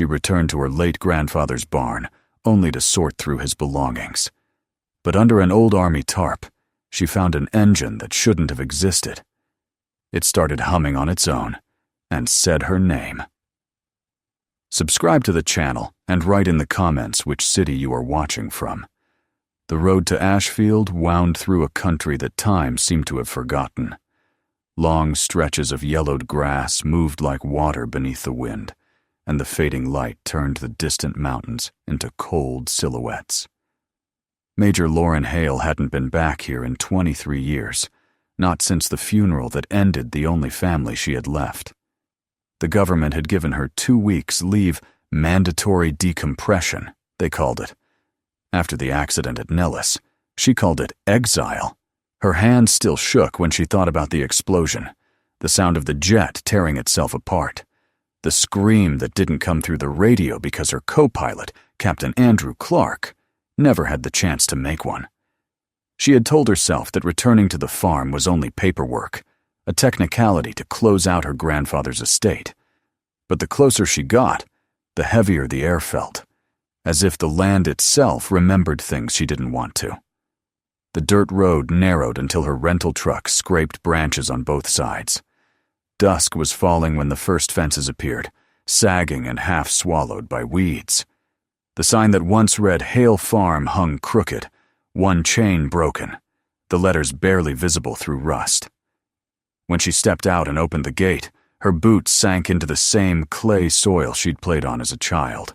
she returned to her late grandfather's barn, only to sort through his belongings. But under an old army tarp, she found an engine that shouldn't have existed. It started humming on its own and said her name. Subscribe to the channel and write in the comments which city you are watching from. The road to Ashfield wound through a country that time seemed to have forgotten. Long stretches of yellowed grass moved like water beneath the wind, and the fading light turned the distant mountains into cold silhouettes. Major Lauren Hale hadn't been back here in 23 years, not since the funeral that ended the only family she had left. The government had given her 2 weeks leave, mandatory decompression, they called it. After the accident at Nellis, she called it exile. Her hands still shook when she thought about the explosion, the sound of the jet tearing itself apart, the scream that didn't come through the radio because her co-pilot, Captain Andrew Clark, never had the chance to make one. She had told herself that returning to the farm was only paperwork, a technicality to close out her grandfather's estate. But the closer she got, the heavier the air felt, as if the land itself remembered things she didn't want to. The dirt road narrowed until her rental truck scraped branches on both sides. Dusk was falling when the first fences appeared, sagging and half swallowed by weeds. The sign that once read Hale Farm hung crooked, one chain broken, the letters barely visible through rust. When she stepped out and opened the gate, her boots sank into the same clay soil she'd played on as a child.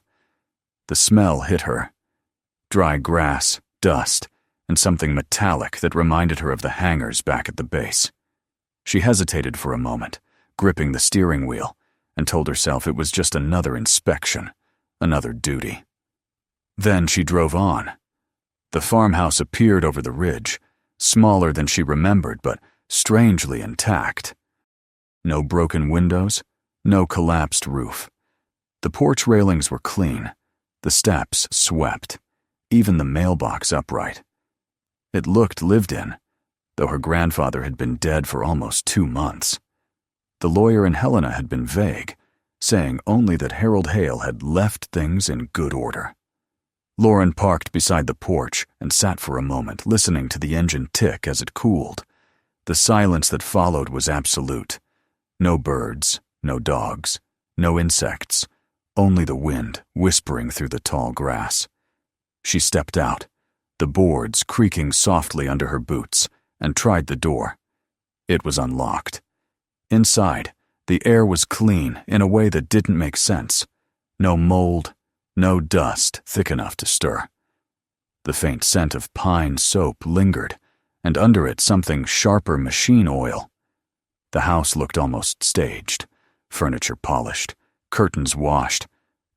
The smell hit her. Dry grass, dust, and something metallic that reminded her of the hangars back at the base. She hesitated for a moment, gripping the steering wheel, and told herself it was just another inspection, another duty. Then she drove on. The farmhouse appeared over the ridge, smaller than she remembered, but strangely intact. No broken windows, no collapsed roof. The porch railings were clean, the steps swept, even the mailbox upright. It looked lived in, though her grandfather had been dead for almost 2 months. The lawyer and Helena had been vague, saying only that Harold Hale had left things in good order. Lauren parked beside the porch and sat for a moment, listening to the engine tick as it cooled. The silence that followed was absolute. No birds, no dogs, no insects, only the wind whispering through the tall grass. She stepped out, the boards creaking softly under her boots, and tried the door. It was unlocked. Inside, the air was clean in a way that didn't make sense. No mold, no dust thick enough to stir. The faint scent of pine soap lingered, and under it something sharper machine oil. The house looked almost staged, furniture polished, curtains washed,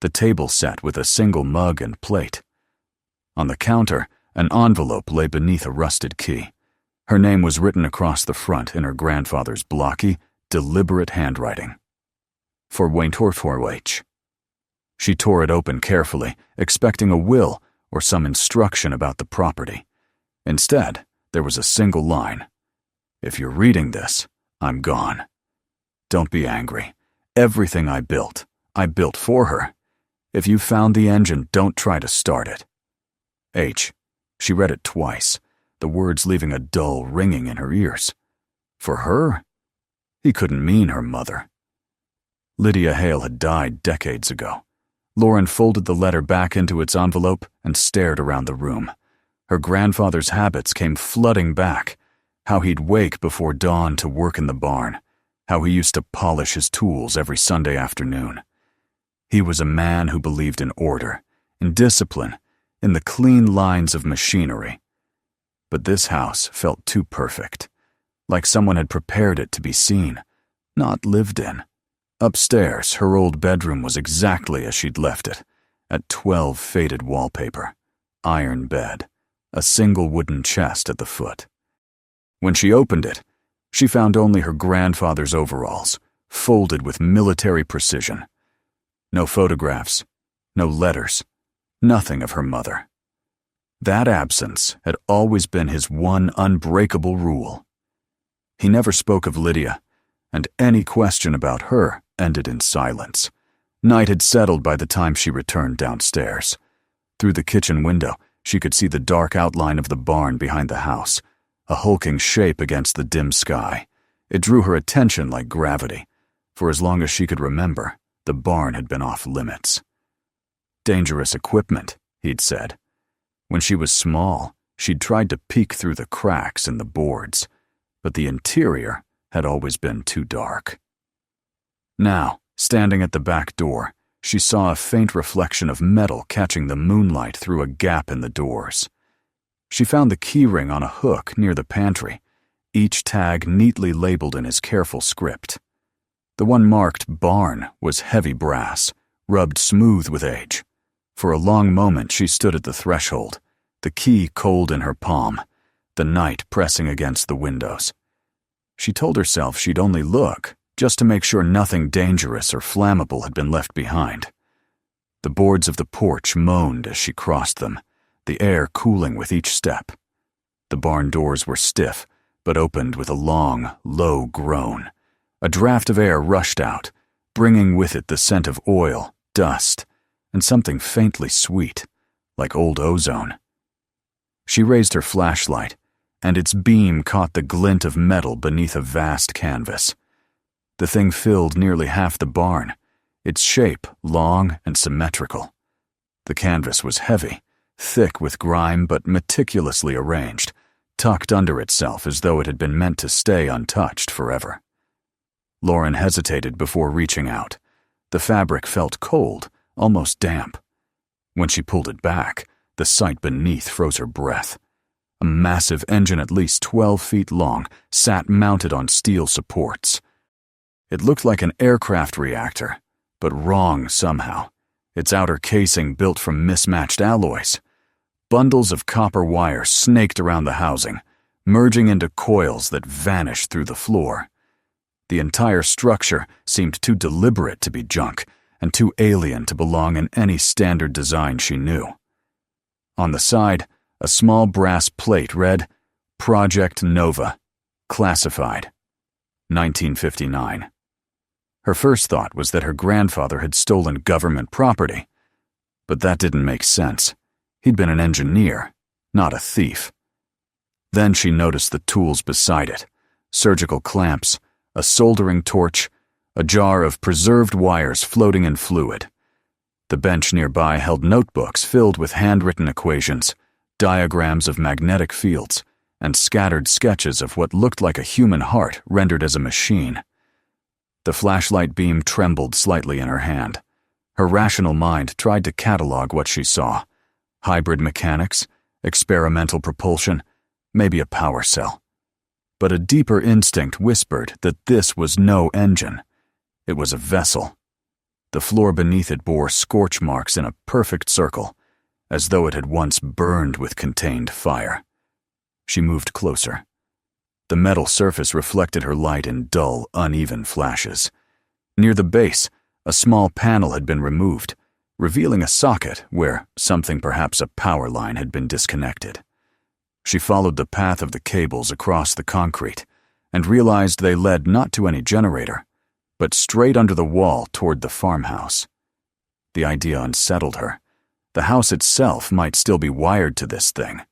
the table set with a single mug and plate. On the counter, an envelope lay beneath a rusted key. Her name was written across the front in her grandfather's blocky, deliberate handwriting. For Waintorforwach. She tore it open carefully, expecting a will or some instruction about the property. Instead, there was a single line. If you're reading this, I'm gone. Don't be angry. Everything I built for her. If you found the engine, don't try to start it. H. She read it twice, the words leaving a dull ringing in her ears. For her? He couldn't mean her mother. Lydia Hale had died decades ago. Lauren folded the letter back into its envelope and stared around the room. Her grandfather's habits came flooding back. How he'd wake before dawn to work in the barn. How he used to polish his tools every Sunday afternoon. He was a man who believed in order, in discipline, in the clean lines of machinery. But this house felt too perfect, like someone had prepared it to be seen, not lived in. Upstairs, her old bedroom was exactly as she'd left it, at 12 faded wallpaper, iron bed, a single wooden chest at the foot. When she opened it, she found only her grandfather's overalls, folded with military precision. No photographs, no letters, nothing of her mother. That absence had always been his one unbreakable rule. He never spoke of Lydia, and any question about her ended in silence, Night had settled by the time she returned downstairs. Through the kitchen window, she could see the dark outline of the barn behind the house, a hulking shape against the dim sky. It drew her attention like gravity. For as long as she could remember, the barn had been off limits. Dangerous equipment, he'd said. When she was small, she'd tried to peek through the cracks in the boards, but the interior had always been too dark. Now, standing at the back door, she saw a faint reflection of metal catching the moonlight through a gap in the doors. She found the keyring on a hook near the pantry, each tag neatly labeled in his careful script. The one marked barn was heavy brass, rubbed smooth with age. For a long moment she stood at the threshold, the key cold in her palm, the night pressing against the windows. She told herself she'd only look, just to make sure nothing dangerous or flammable had been left behind. The boards of the porch moaned as she crossed them, the air cooling with each step. The barn doors were stiff, but opened with a long, low groan. A draft of air rushed out, bringing with it the scent of oil, dust, and something faintly sweet, like old ozone. She raised her flashlight, and its beam caught the glint of metal beneath a vast canvas. The thing filled nearly half the barn, its shape long and symmetrical. The canvas was heavy, thick with grime but meticulously arranged, tucked under itself as though it had been meant to stay untouched forever. Lauren hesitated before reaching out. The fabric felt cold, almost damp. When she pulled it back, the sight beneath froze her breath. A massive engine at least 12 feet long sat mounted on steel supports. It looked like an aircraft reactor, but wrong somehow, its outer casing built from mismatched alloys. Bundles of copper wire snaked around the housing, merging into coils that vanished through the floor. The entire structure seemed too deliberate to be junk, and too alien to belong in any standard design she knew. On the side, a small brass plate read, Project Nova, classified, 1959. Her first thought was that her grandfather had stolen government property, but that didn't make sense. He'd been an engineer, not a thief. Then she noticed the tools beside it, surgical clamps, a soldering torch, a jar of preserved wires floating in fluid. The bench nearby held notebooks filled with handwritten equations, diagrams of magnetic fields, and scattered sketches of what looked like a human heart rendered as a machine. The flashlight beam trembled slightly in her hand. Her rational mind tried to catalog what she saw. Hybrid mechanics, experimental propulsion, maybe a power cell. But a deeper instinct whispered that this was no engine. It was a vessel. The floor beneath it bore scorch marks in a perfect circle, as though it had once burned with contained fire. She moved closer. The metal surface reflected her light in dull, uneven flashes. Near the base, a small panel had been removed, revealing a socket where something, perhaps a power line, had been disconnected. She followed the path of the cables across the concrete and realized they led not to any generator, but straight under the wall toward the farmhouse. The idea unsettled her. The house itself might still be wired to this thing.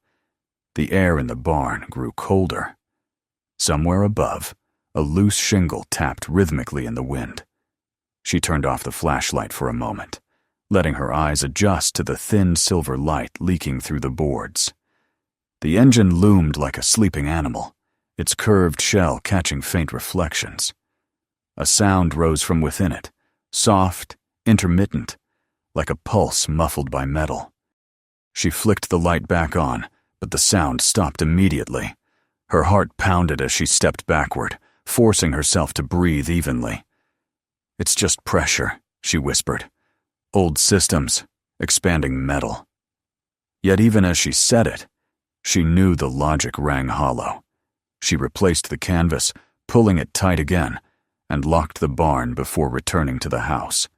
The air in the barn grew colder. Somewhere above, a loose shingle tapped rhythmically in the wind. She turned off the flashlight for a moment, letting her eyes adjust to the thin silver light leaking through the boards. The engine loomed like a sleeping animal, its curved shell catching faint reflections. A sound rose from within it, soft, intermittent, like a pulse muffled by metal. She flicked the light back on, but the sound stopped immediately. Her heart pounded as she stepped backward, forcing herself to breathe evenly. "It's just pressure," she whispered. "Old systems, expanding metal." Yet even as she said it, she knew the logic rang hollow. She replaced the canvas, pulling it tight again, and locked the barn before returning to the house.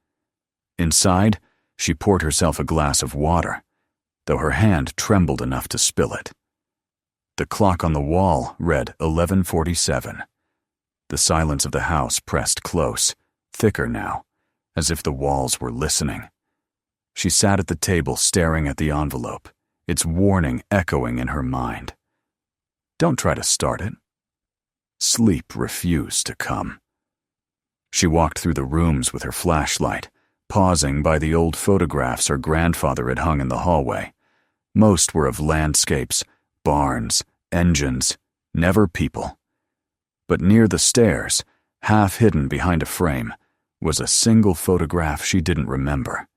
Inside, she poured herself a glass of water, though her hand trembled enough to spill it. The clock on the wall read 11:47. The silence of the house pressed close, thicker now, as if the walls were listening. She sat at the table staring at the envelope, its warning echoing in her mind. Don't try to start it. Sleep refused to come. She walked through the rooms with her flashlight, pausing by the old photographs her grandfather had hung in the hallway. Most were of landscapes, barns, engines, never people. But near the stairs, half hidden behind a frame, was a single photograph she didn't remember.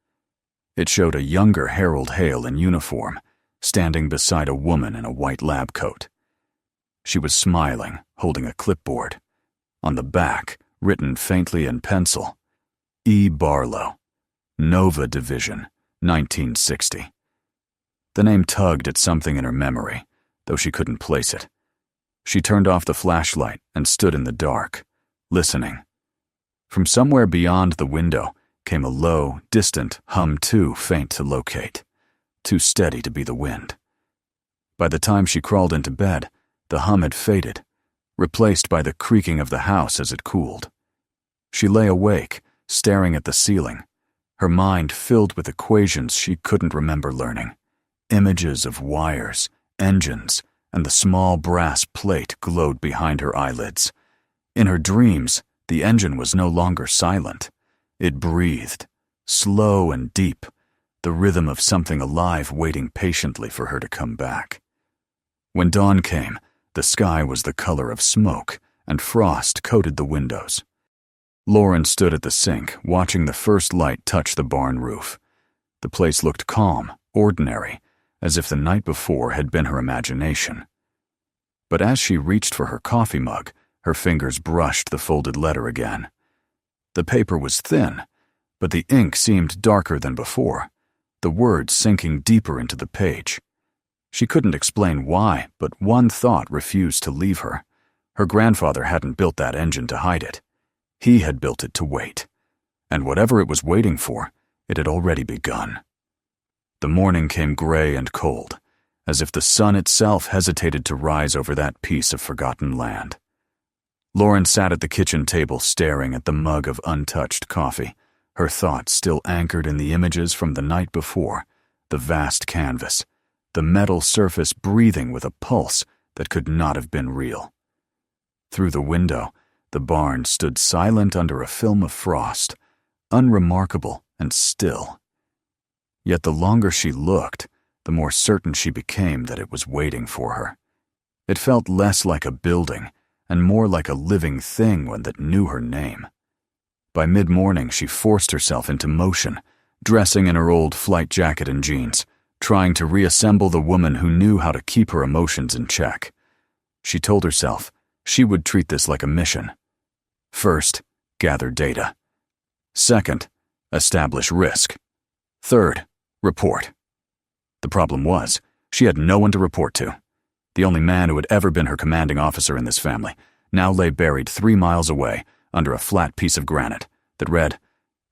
It showed a younger Harold Hale in uniform, standing beside a woman in a white lab coat. She was smiling, holding a clipboard. On the back, written faintly in pencil, E. Barlow, Nova Division, 1960. The name tugged at something in her memory, though she couldn't place it. She turned off the flashlight and stood in the dark, listening. From somewhere beyond the window came a low, distant hum too faint to locate, too steady to be the wind. By the time she crawled into bed, the hum had faded, replaced by the creaking of the house as it cooled. She lay awake, staring at the ceiling, her mind filled with equations she couldn't remember learning. Images of wires, engines, and the small brass plate glowed behind her eyelids. In her dreams, the engine was no longer silent. It breathed, slow and deep, the rhythm of something alive waiting patiently for her to come back. When dawn came, the sky was the color of smoke, and frost coated the windows. Lauren stood at the sink, watching the first light touch the barn roof. The place looked calm, ordinary, as if the night before had been her imagination. But as she reached for her coffee mug, her fingers brushed the folded letter again. The paper was thin, but the ink seemed darker than before, the words sinking deeper into the page. She couldn't explain why, but one thought refused to leave her. Her grandfather hadn't built that engine to hide it. He had built it to wait. And whatever it was waiting for, it had already begun. The morning came gray and cold, as if the sun itself hesitated to rise over that piece of forgotten land. Lauren sat at the kitchen table staring at the mug of untouched coffee, her thoughts still anchored in the images from the night before, the vast canvas, the metal surface breathing with a pulse that could not have been real. Through the window, the barn stood silent under a film of frost, unremarkable and still. Yet the longer she looked, the more certain she became that it was waiting for her. It felt less like a building and more like a living thing one that knew her name. By mid-morning, she forced herself into motion, dressing in her old flight jacket and jeans, trying to reassemble the woman who knew how to keep her emotions in check. She told herself she would treat this like a mission. First, gather data. Second, establish risk. Third, report. The problem was, she had no one to report to. The only man who had ever been her commanding officer in this family now lay buried 3 miles away under a flat piece of granite that read,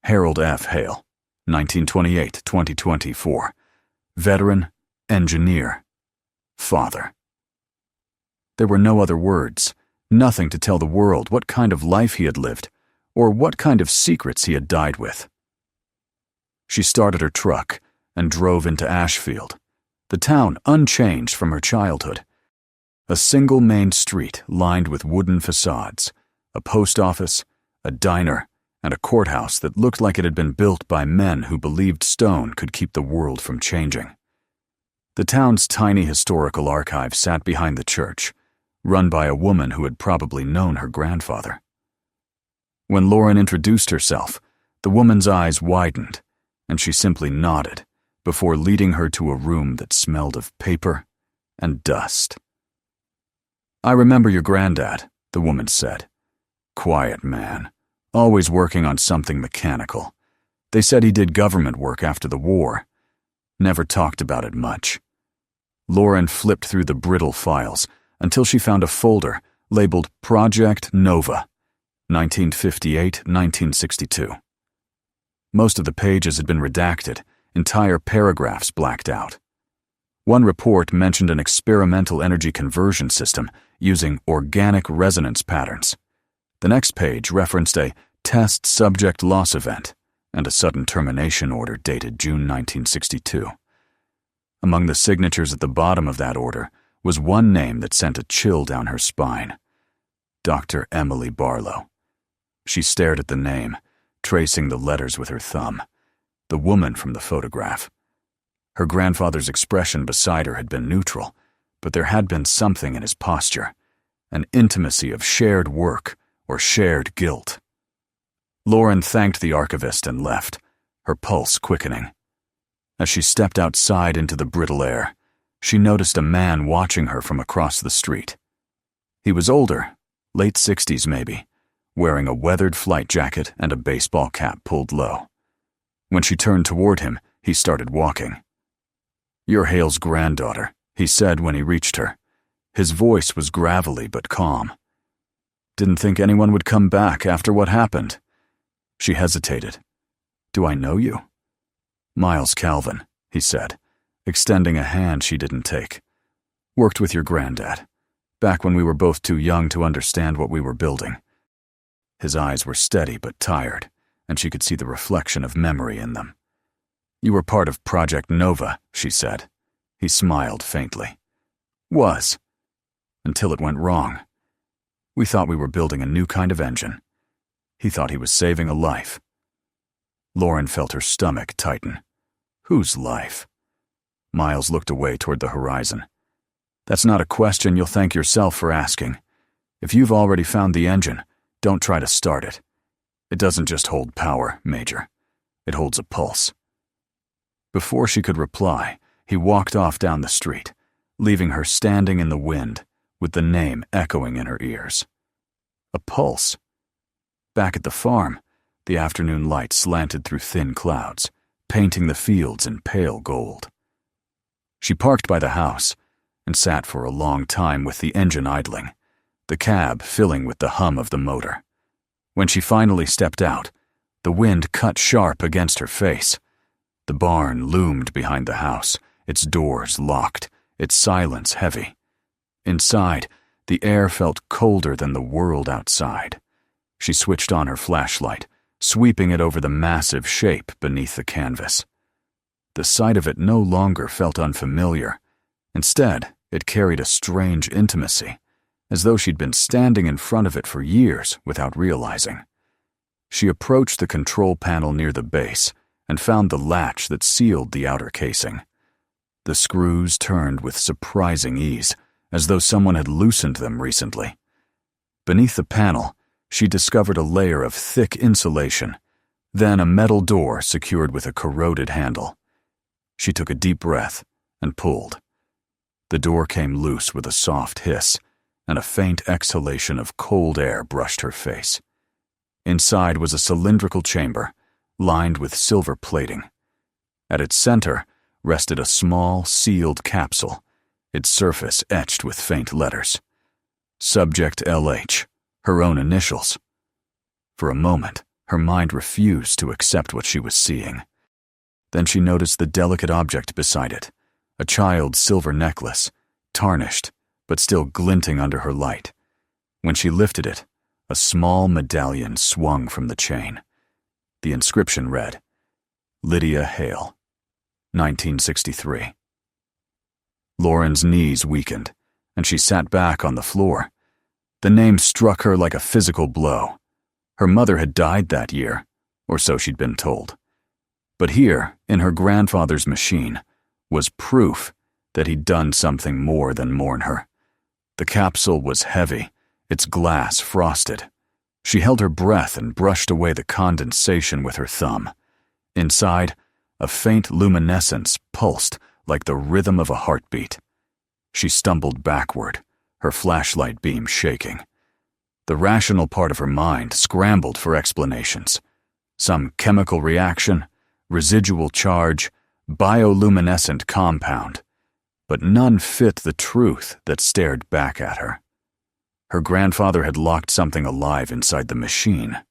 Harold F. Hale, 1928-2024. Veteran, engineer, father. There were no other words, nothing to tell the world what kind of life he had lived, or what kind of secrets he had died with. She started her truck and drove into Ashfield, the town unchanged from her childhood. A single main street lined with wooden facades, a post office, a diner, and a courthouse that looked like it had been built by men who believed stone could keep the world from changing. The town's tiny historical archive sat behind the church, run by a woman who had probably known her grandfather. When Lauren introduced herself, the woman's eyes widened, and she simply nodded before leading her to a room that smelled of paper and dust. I remember your granddad, the woman said. Quiet man, always working on something mechanical. They said he did government work after the war. Never talked about it much. Lauren flipped through the brittle files until she found a folder labeled Project Nova, 1958-1962. Most of the pages had been redacted, entire paragraphs blacked out. One report mentioned an experimental energy conversion system using organic resonance patterns. The next page referenced a test subject loss event, and a sudden termination order dated June 1962. Among the signatures at the bottom of that order was one name that sent a chill down her spine: Dr. Emily Barlow. She stared at the name, tracing the letters with her thumb. The woman from the photograph. Her grandfather's expression beside her had been neutral, but there had been something in his posture, an intimacy of shared work or shared guilt. Lauren thanked the archivist and left, her pulse quickening. As she stepped outside into the brittle air, she noticed a man watching her from across the street. He was older, late 60s maybe, wearing a weathered flight jacket and a baseball cap pulled low. When she turned toward him, he started walking. "You're Hale's granddaughter," he said when he reached her. His voice was gravelly but calm. "Didn't think anyone would come back after what happened." She hesitated. "Do I know you?" "Miles Calvin," he said, extending a hand she didn't take. "Worked with your granddad, back when we were both too young to understand what we were building." His eyes were steady but tired, and she could see the reflection of memory in them. "You were part of Project Nova," she said. He smiled faintly. "Was. Until it went wrong. We thought we were building a new kind of engine. He thought he was saving a life." Lauren felt her stomach tighten. Whose life? Miles looked away toward the horizon. "That's not a question you'll thank yourself for asking. If you've already found the engine, don't try to start it. It doesn't just hold power, Major. It holds a pulse." Before she could reply, he walked off down the street, leaving her standing in the wind, with the name echoing in her ears. A pulse. Back at the farm, the afternoon light slanted through thin clouds, painting the fields in pale gold. She parked by the house and sat for a long time with the engine idling, the cab filling with the hum of the motor. When she finally stepped out, the wind cut sharp against her face. The barn loomed behind the house, its doors locked, its silence heavy. Inside, the air felt colder than the world outside. She switched on her flashlight, sweeping it over the massive shape beneath the canvas. The sight of it no longer felt unfamiliar. Instead, it carried a strange intimacy, as though she'd been standing in front of it for years without realizing. She approached the control panel near the base and found the latch that sealed the outer casing. The screws turned with surprising ease, as though someone had loosened them recently. Beneath the panel, she discovered a layer of thick insulation, then a metal door secured with a corroded handle. She took a deep breath and pulled. The door came loose with a soft hiss, and a faint exhalation of cold air brushed her face. Inside was a cylindrical chamber, lined with silver plating. At its center rested a small, sealed capsule, its surface etched with faint letters. Subject LH, her own initials. For a moment, her mind refused to accept what she was seeing. Then she noticed the delicate object beside it, a child's silver necklace, tarnished, but still glinting under her light. When she lifted it, a small medallion swung from the chain. The inscription read, "Lydia Hale, 1963. Lauren's knees weakened, and she sat back on the floor. The name struck her like a physical blow. Her mother had died that year, or so she'd been told. But here, in her grandfather's machine, was proof that he'd done something more than mourn her. The capsule was heavy, its glass frosted. She held her breath and brushed away the condensation with her thumb. Inside, a faint luminescence pulsed like the rhythm of a heartbeat. She stumbled backward, her flashlight beam shaking. The rational part of her mind scrambled for explanations. Some chemical reaction, residual charge, bioluminescent compound. But none fit the truth that stared back at her. Her grandfather had locked something alive inside the machine.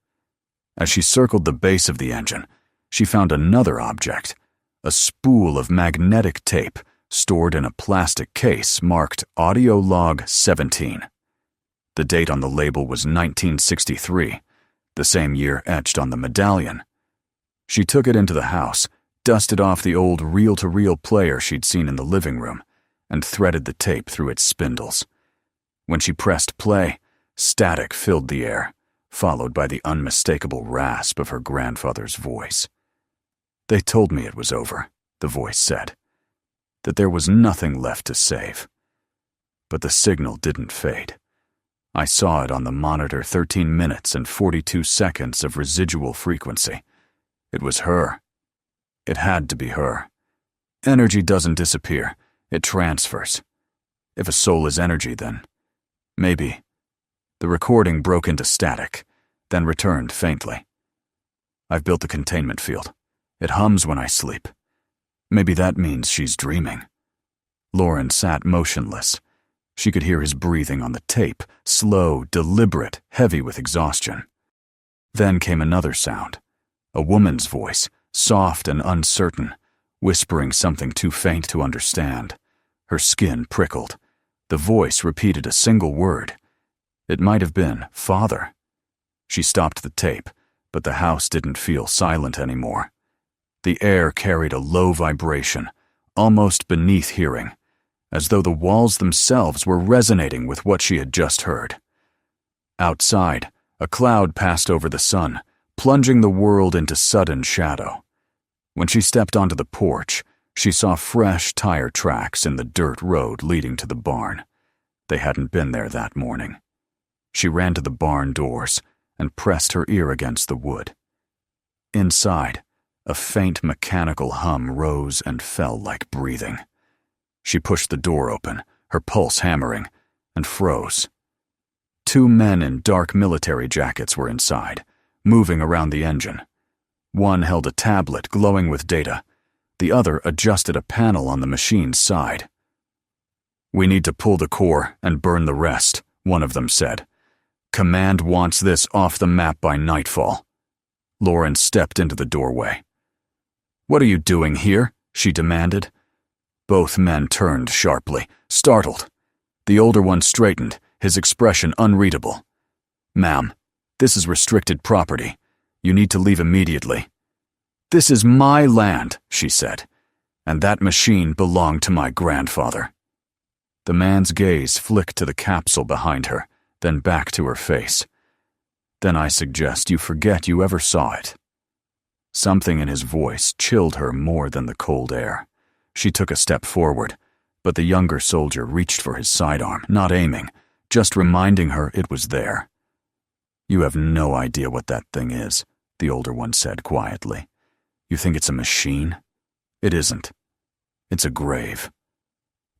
As she circled the base of the engine, she found another object, a spool of magnetic tape stored in a plastic case marked Audio Log 17. The date on the label was 1963, the same year etched on the medallion. She took it into the house, dusted off the old reel-to-reel player she'd seen in the living room, and threaded the tape through its spindles. When she pressed play, static filled the air, followed by the unmistakable rasp of her grandfather's voice. "They told me it was over," the voice said, "that there was nothing left to save." But the signal didn't fade. I saw it on the monitor, 13 minutes and 42 seconds of residual frequency. It was her. It had to be her. Energy doesn't disappear, it transfers. If a soul is energy, then maybe. The recording broke into static, then returned faintly. "I've built the containment field. It hums when I sleep. Maybe that means she's dreaming." Lauren sat motionless. She could hear his breathing on the tape, slow, deliberate, heavy with exhaustion. Then came another sound, a woman's voice, soft and uncertain, whispering something too faint to understand. Her skin prickled. The voice repeated a single word. It might have been father. She stopped the tape, but the house didn't feel silent anymore. The air carried a low vibration, almost beneath hearing, as though the walls themselves were resonating with what she had just heard. Outside, a cloud passed over the sun, plunging the world into sudden shadow. When she stepped onto the porch, she saw fresh tire tracks in the dirt road leading to the barn. They hadn't been there that morning. She ran to the barn doors and pressed her ear against the wood. Inside, a faint mechanical hum rose and fell like breathing. She pushed the door open, her pulse hammering, and froze. 2 men in dark military jackets were inside, moving around the engine. One held a tablet glowing with data. The other adjusted a panel on the machine's side. "We need to pull the core and burn the rest," one of them said. "Command wants this off the map by nightfall." Lauren stepped into the doorway. "What are you doing here?" she demanded. Both men turned sharply, startled. The older one straightened, his expression unreadable. "Ma'am, this is restricted property. You need to leave immediately." "This is my land," she said, "and that machine belonged to my grandfather." The man's gaze flicked to the capsule behind her, then back to her face. "Then I suggest you forget you ever saw it." Something in his voice chilled her more than the cold air. She took a step forward, but the younger soldier reached for his sidearm, not aiming, just reminding her it was there. "You have no idea what that thing is," the older one said quietly. "You think it's a machine? It isn't. It's a grave."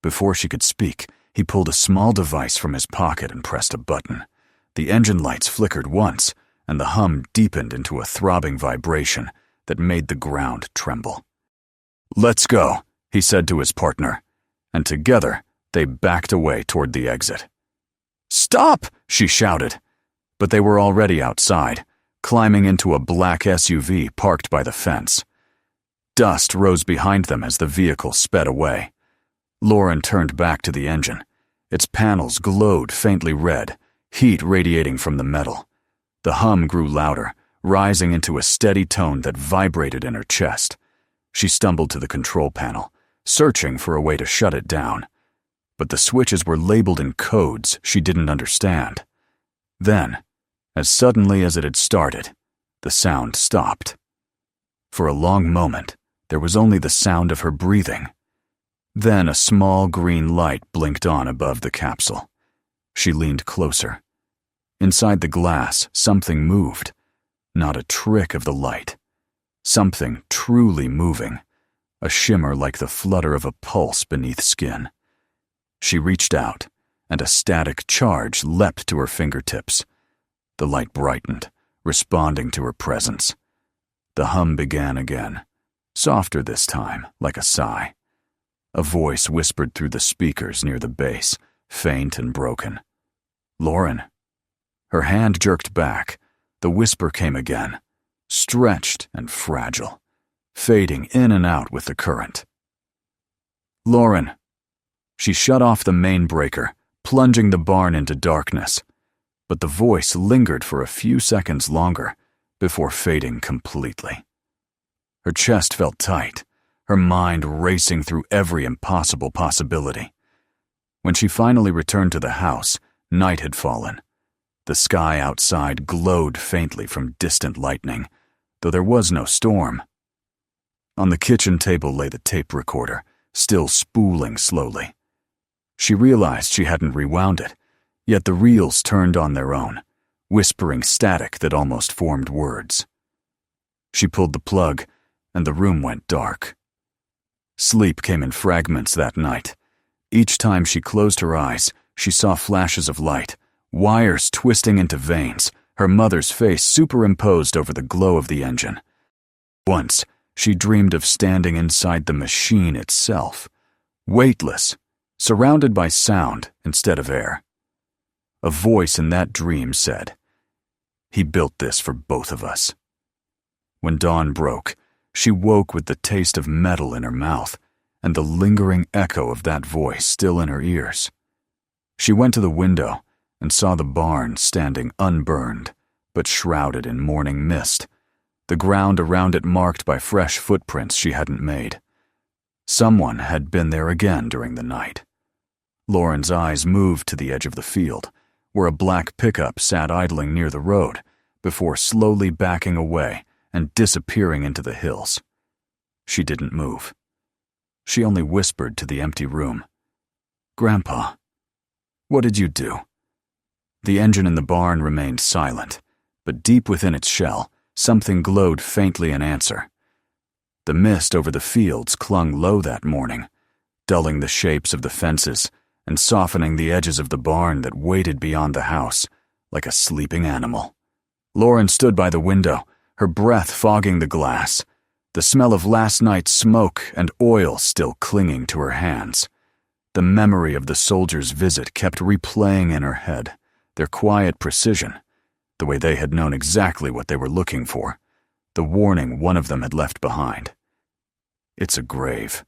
Before she could speak, he pulled a small device from his pocket and pressed a button. The engine lights flickered once, and the hum deepened into a throbbing vibration that made the ground tremble. "Let's go," he said to his partner, and together they backed away toward the exit. "Stop!" she shouted, but they were already outside, climbing into a black SUV parked by the fence. Dust rose behind them as the vehicle sped away. Lauren turned back to the engine. Its panels glowed faintly red, heat radiating from the metal. The hum grew louder, rising into a steady tone that vibrated in her chest. She stumbled to the control panel, searching for a way to shut it down. But the switches were labeled in codes she didn't understand. Then, as suddenly as it had started, the sound stopped. For a long moment, there was only the sound of her breathing. Then a small green light blinked on above the capsule. She leaned closer. Inside the glass, something moved. Not a trick of the light. Something truly moving. A shimmer like the flutter of a pulse beneath skin. She reached out, and a static charge leapt to her fingertips. The light brightened, responding to her presence. The hum began again, softer this time, like a sigh. A voice whispered through the speakers near the base, faint and broken. "Lauren." Her hand jerked back. The whisper came again, stretched and fragile, fading in and out with the current. "Lauren." She shut off the main breaker, plunging the barn into darkness. But the voice lingered for a few seconds longer before fading completely. Her chest felt tight, her mind racing through every impossible possibility. When she finally returned to the house, night had fallen. The sky outside glowed faintly from distant lightning, though there was no storm. On the kitchen table lay the tape recorder, still spooling slowly. She realized she hadn't rewound it, yet the reels turned on their own, whispering static that almost formed words. She pulled the plug, and the room went dark. Sleep came in fragments that night. Each time she closed her eyes, she saw flashes of light, wires twisting into veins, her mother's face superimposed over the glow of the engine. Once, she dreamed of standing inside the machine itself, weightless, surrounded by sound instead of air. A voice in that dream said, "He built this for both of us." When dawn broke, she woke with the taste of metal in her mouth and the lingering echo of that voice still in her ears. She went to the window and saw the barn standing unburned, but shrouded in morning mist, the ground around it marked by fresh footprints she hadn't made. Someone had been there again during the night. Lauren's eyes moved to the edge of the field, where a black pickup sat idling near the road, before slowly backing away and disappearing into the hills. She didn't move. She only whispered to the empty room, "Grandpa, what did you do?" The engine in the barn remained silent, but deep within its shell, something glowed faintly in answer. The mist over the fields clung low that morning, dulling the shapes of the fences and softening the edges of the barn that waited beyond the house like a sleeping animal. Lauren stood by the window, her breath fogging the glass, the smell of last night's smoke and oil still clinging to her hands. The memory of the soldiers' visit kept replaying in her head, their quiet precision, the way they had known exactly what they were looking for, the warning one of them had left behind. "It's a grave."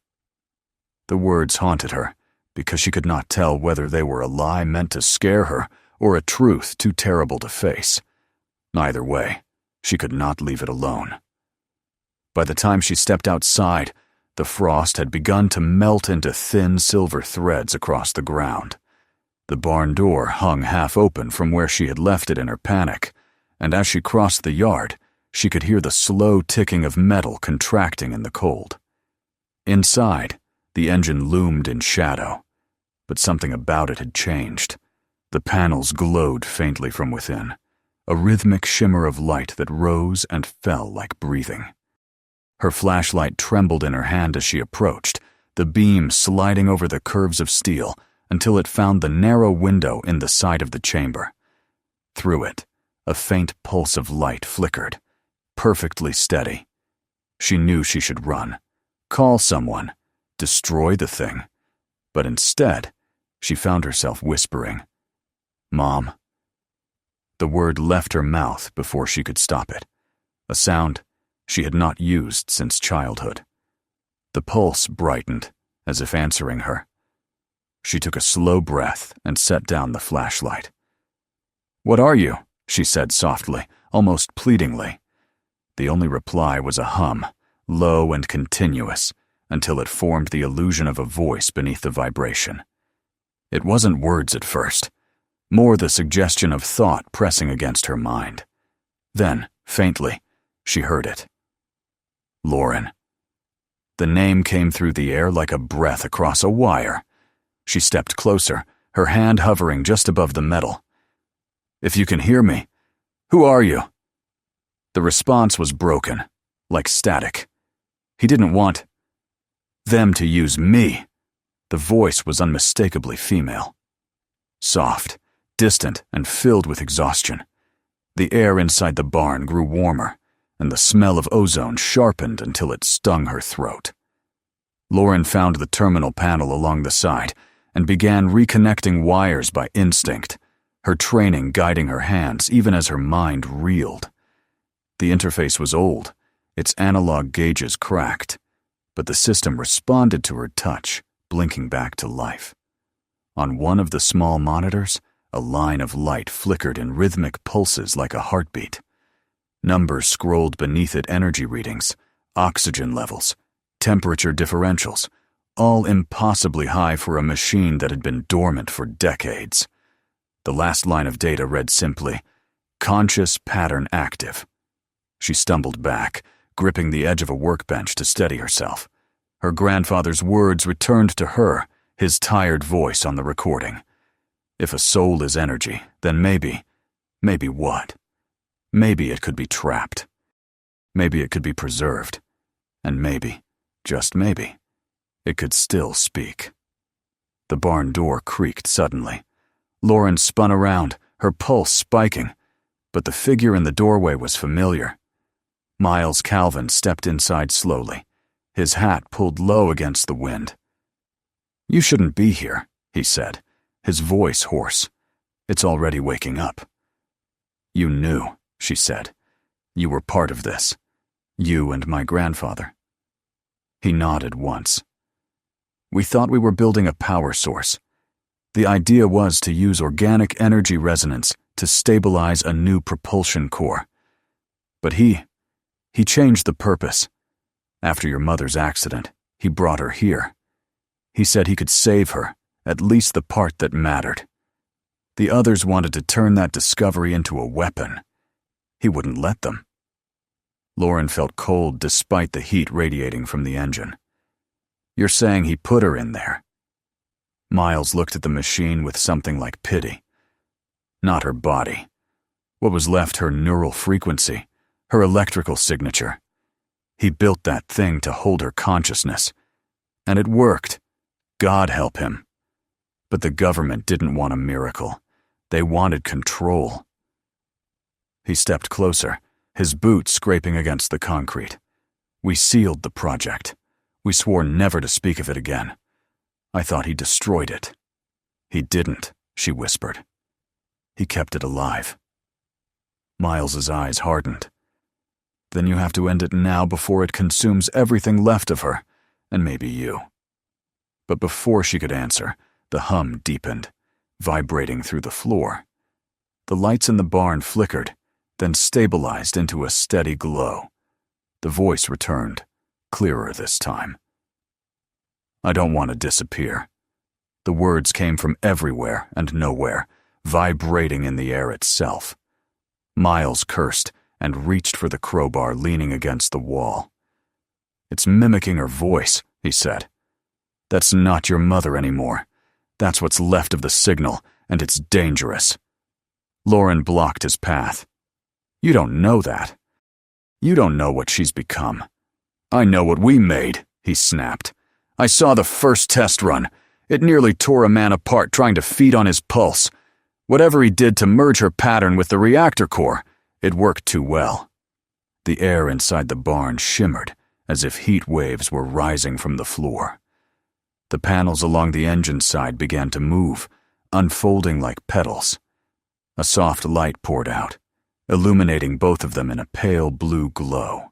The words haunted her, because she could not tell whether they were a lie meant to scare her or a truth too terrible to face. Either way, she could not leave it alone. By the time she stepped outside, the frost had begun to melt into thin silver threads across the ground. The barn door hung half open from where she had left it in her panic, and as she crossed the yard, she could hear the slow ticking of metal contracting in the cold. Inside, the engine loomed in shadow, but something about it had changed. The panels glowed faintly from within, a rhythmic shimmer of light that rose and fell like breathing. Her flashlight trembled in her hand as she approached, the beam sliding over the curves of steel until it found the narrow window in the side of the chamber. Through it, a faint pulse of light flickered, perfectly steady. She knew she should run, call someone, destroy the thing, but instead, she found herself whispering, "Mom." The word left her mouth before she could stop it, a sound she had not used since childhood. The pulse brightened, as if answering her. She took a slow breath and set down the flashlight. "What are you?" she said softly, almost pleadingly. The only reply was a hum, low and continuous, until it formed the illusion of a voice beneath the vibration. It wasn't words at first, more the suggestion of thought pressing against her mind. Then, faintly, she heard it. Lauren. The name came through the air like a breath across a wire. She stepped closer, her hand hovering just above the metal. "If you can hear me, who are you?" The response was broken, like static. He didn't want them to use me. The voice was unmistakably female. Soft, distant, and filled with exhaustion. The air inside the barn grew warmer, and the smell of ozone sharpened until it stung her throat. Lauren found the terminal panel along the side and began reconnecting wires by instinct, her training guiding her hands even as her mind reeled. The interface was old, its analog gauges cracked, but the system responded to her touch, blinking back to life. On one of the small monitors, a line of light flickered in rhythmic pulses like a heartbeat. Numbers scrolled beneath it, energy readings, oxygen levels, temperature differentials, all impossibly high for a machine that had been dormant for decades. The last line of data read simply, "Conscious pattern active." She stumbled back, gripping the edge of a workbench to steady herself. Her grandfather's words returned to her, his tired voice on the recording. If a soul is energy, then maybe what? Maybe it could be trapped. Maybe it could be preserved. And maybe, just maybe, it could still speak. The barn door creaked suddenly. Lauren spun around, her pulse spiking, but the figure in the doorway was familiar. Miles Calvin stepped inside slowly, his hat pulled low against the wind. "You shouldn't be here," he said, his voice hoarse. "It's already waking up." "You knew," she said. "You were part of this. You and my grandfather." He nodded once. "We thought we were building a power source. The idea was to use organic energy resonance to stabilize a new propulsion core. But he changed the purpose. After your mother's accident, he brought her here. He said he could save her, at least the part that mattered. The others wanted to turn that discovery into a weapon. He wouldn't let them." Lauren felt cold despite the heat radiating from the engine. "You're saying he put her in there?" Miles looked at the machine with something like pity. Not her body. What was left her neural frequency, her electrical signature. He built that thing to hold her consciousness. And it worked. God help him. But the government didn't want a miracle. They wanted control. He stepped closer, his boots scraping against the concrete. "We sealed the project. We swore never to speak of it again. I thought he destroyed it." "He didn't," she whispered. "He kept it alive." Miles's eyes hardened. "Then you have to end it now before it consumes everything left of her, and maybe you." But before she could answer, the hum deepened, vibrating through the floor. The lights in the barn flickered, then stabilized into a steady glow. The voice returned, clearer this time. "I don't want to disappear." The words came from everywhere and nowhere, vibrating in the air itself. Miles cursed and reached for the crowbar leaning against the wall. "It's mimicking her voice," he said. "That's not your mother anymore. That's what's left of the signal, and it's dangerous." Lauren blocked his path. "You don't know that. You don't know what she's become." "I know what we made," he snapped. "I saw the first test run. It nearly tore a man apart trying to feed on his pulse. Whatever he did to merge her pattern with the reactor core, it worked too well." The air inside the barn shimmered, as if heat waves were rising from the floor. The panels along the engine side began to move, unfolding like petals. A soft light poured out, illuminating both of them in a pale blue glow.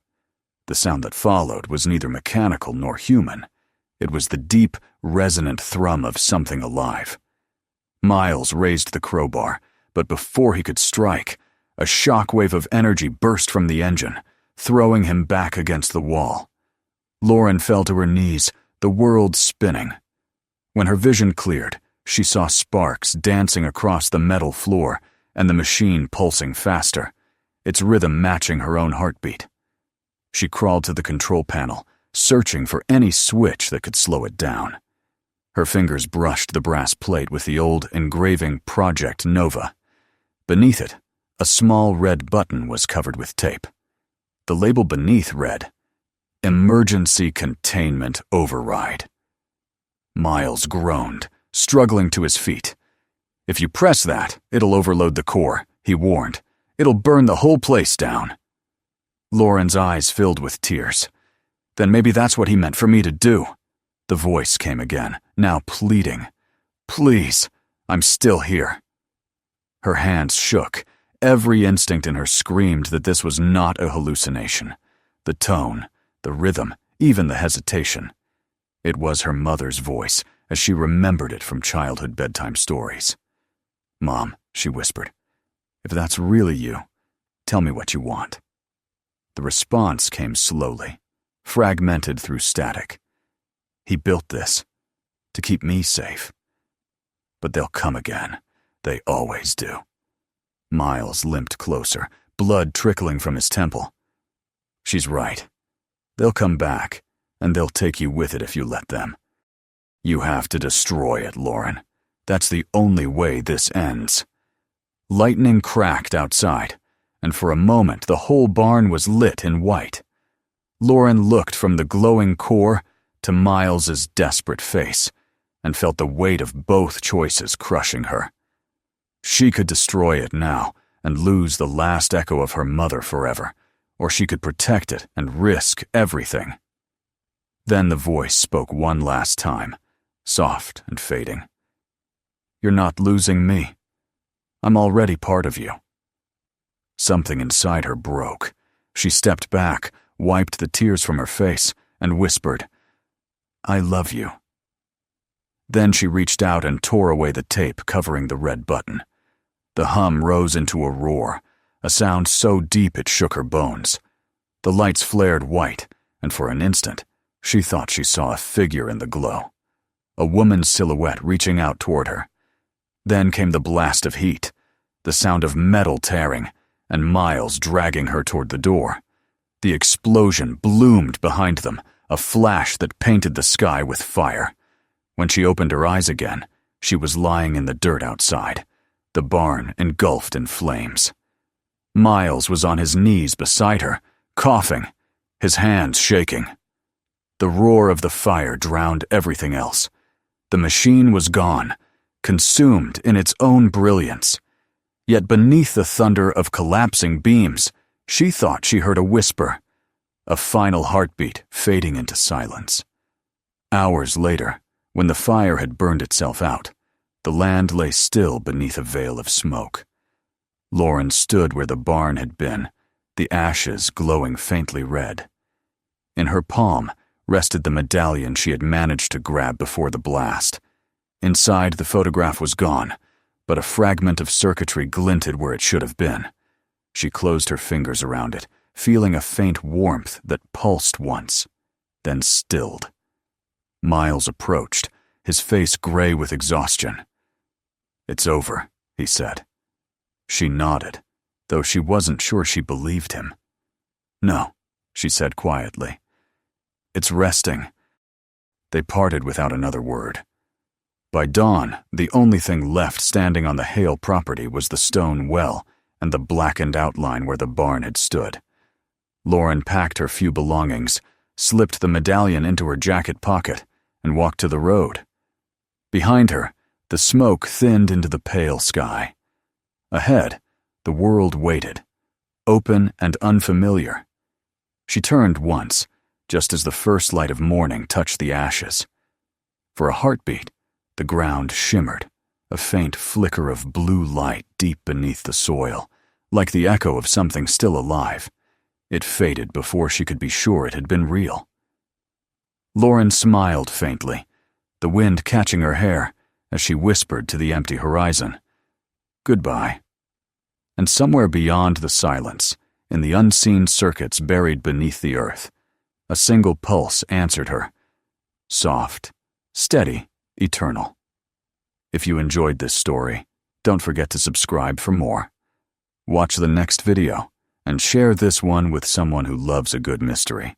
The sound that followed was neither mechanical nor human. It was the deep, resonant thrum of something alive. Miles raised the crowbar, but before he could strike, a shockwave of energy burst from the engine, throwing him back against the wall. Lauren fell to her knees, the world spinning. When her vision cleared, she saw sparks dancing across the metal floor and the machine pulsing faster, its rhythm matching her own heartbeat. She crawled to the control panel, searching for any switch that could slow it down. Her fingers brushed the brass plate with the old engraving Project Nova. Beneath it, a small red button was covered with tape. The label beneath read, "Emergency Containment Override." Miles groaned, struggling to his feet. "If you press that, it'll overload the core," he warned. "It'll burn the whole place down." Lauren's eyes filled with tears. "Then maybe that's what he meant for me to do." The voice came again, now pleading. "Please, I'm still here." Her hands shook. Every instinct in her screamed that this was not a hallucination. The tone, the rhythm, even the hesitation. It was her mother's voice, as she remembered it from childhood bedtime stories. "Mom," she whispered, "if that's really you, tell me what you want." The response came slowly, fragmented through static. He built this to keep me safe. But they'll come again. They always do. Miles limped closer, blood trickling from his temple. She's right. They'll come back, and they'll take you with it if you let them. You have to destroy it, Lauren. That's the only way this ends. Lightning cracked outside, and for a moment the whole barn was lit in white. Lauren looked from the glowing core to Miles's desperate face, and felt the weight of both choices crushing her. She could destroy it now and lose the last echo of her mother forever, or she could protect it and risk everything. Then the voice spoke one last time, soft and fading. You're not losing me. I'm already part of you. Something inside her broke. She stepped back, wiped the tears from her face, and whispered, I love you. Then she reached out and tore away the tape covering the red button. The hum rose into a roar, a sound so deep it shook her bones. The lights flared white, and for an instant, she thought she saw a figure in the glow. A woman's silhouette reaching out toward her. Then came the blast of heat, the sound of metal tearing, and Miles dragging her toward the door. The explosion bloomed behind them, a flash that painted the sky with fire. When she opened her eyes again, she was lying in the dirt outside, the barn engulfed in flames. Miles was on his knees beside her, coughing, his hands shaking. The roar of the fire drowned everything else. The machine was gone, consumed in its own brilliance. Yet beneath the thunder of collapsing beams, she thought she heard a whisper, a final heartbeat fading into silence. Hours later, when the fire had burned itself out, the land lay still beneath a veil of smoke. Lauren stood where the barn had been, the ashes glowing faintly red. In her palm rested the medallion she had managed to grab before the blast. Inside, the photograph was gone, but a fragment of circuitry glinted where it should have been. She closed her fingers around it, feeling a faint warmth that pulsed once, then stilled. Miles approached, his face gray with exhaustion. It's over, he said. She nodded, though she wasn't sure she believed him. No, she said quietly. It's resting. They parted without another word. By dawn, the only thing left standing on the Hale property was the stone well and the blackened outline where the barn had stood. Lauren packed her few belongings, slipped the medallion into her jacket pocket, and walked to the road. Behind her, the smoke thinned into the pale sky. Ahead, the world waited, open and unfamiliar. She turned once, just as the first light of morning touched the ashes. For a heartbeat, the ground shimmered, a faint flicker of blue light deep beneath the soil, like the echo of something still alive. It faded before she could be sure it had been real. Lauren smiled faintly, the wind catching her hair as she whispered to the empty horizon, "Goodbye." And somewhere beyond the silence, in the unseen circuits buried beneath the earth, a single pulse answered her, soft, steady, eternal. If you enjoyed this story, don't forget to subscribe for more. Watch the next video and share this one with someone who loves a good mystery.